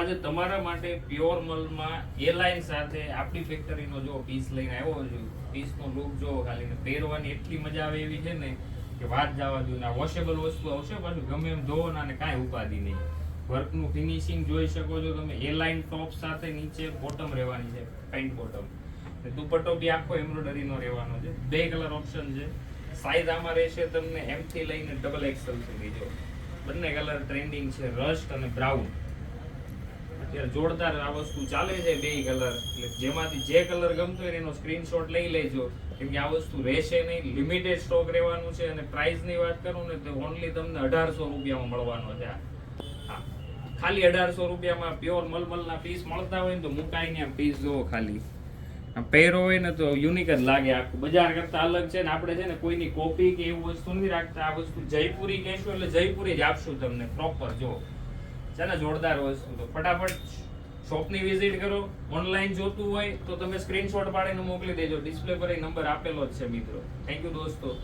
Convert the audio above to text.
આજે તમારા માટે પ્યોર મલમાં એ લાઈન સાથે આપણી ફેક્ટરીનો જો પીસ લઈને આવ્યો છું. પીસનો લુક જો ખાલી ને પહેરવાની એટલી મજા આવે એવી છે ને કે વાત જવા દો. ના વોશેબલ વસ્તુ આવશે, પાછું ગમે એમ ધોવો ના ને કાંઈ ઉપાધિ નહીં. વર્કનું ફિનિશિંગ જોઈ શકો છો તમે. એ લાઈન ટોપ સાથે નીચે બોટમ રહેવાની છે, પેન્ટ બોટમ. દુપટ્ટો બી આખો એમ્બ્રોઇડરીનો રહેવાનો છે. 2 કલર ઓપ્શન છે. સાઈઝ આમાં રહેશે તમને M થી લઈને XXL સુધી. જો બંને કલર ટ્રેન્ડિંગ છે, રસ્ટ અને બ્રાઉન. અત્યારે જોરદાર આ વસ્તુ ચાલે છે, 2 કલર. એટલે જેમાંથી જે કલર ગમતો હોય એનો સ્ક્રીનશોટ લઈ લેજો, કેમ કે આ વસ્તુ રહેશે નહીં, લિમિટેડ સ્ટોક રહેવાનું છે. અને પ્રાઇસની વાત કરું ને તો ઓનલી તમને 1800 રૂપિયામાં મળવાનો છે. હા, ખાલી 1800 રૂપિયામાં પ્યોર મલમલના પીસ મળતા હોય ને તો મુકાઈને આ પીસ જોવો ખાલી. પહેરો હોય ને તો યુનિક જ લાગે, આખું બજાર કરતા અલગ છે. ને આપણે છે ને કોઈની કોપી કે એવું વસ્તુ નથી રાખતા. આ વસ્તુ જયપુરી કહેશું એટલે જયપુરી જ આપશું તમને પ્રોપર. જો છે ને જોરદાર વસ્તુ. તો ફટાફટ શોપની વિઝિટ કરો. ઓનલાઈન જોતું હોય તો તમે સ્ક્રીનશોટ પાડીને મોકલી દેજો. ડિસ્પ્લે પર એ નંબર આપેલો જ છે મિત્રો. થેન્ક યુ દોસ્તો.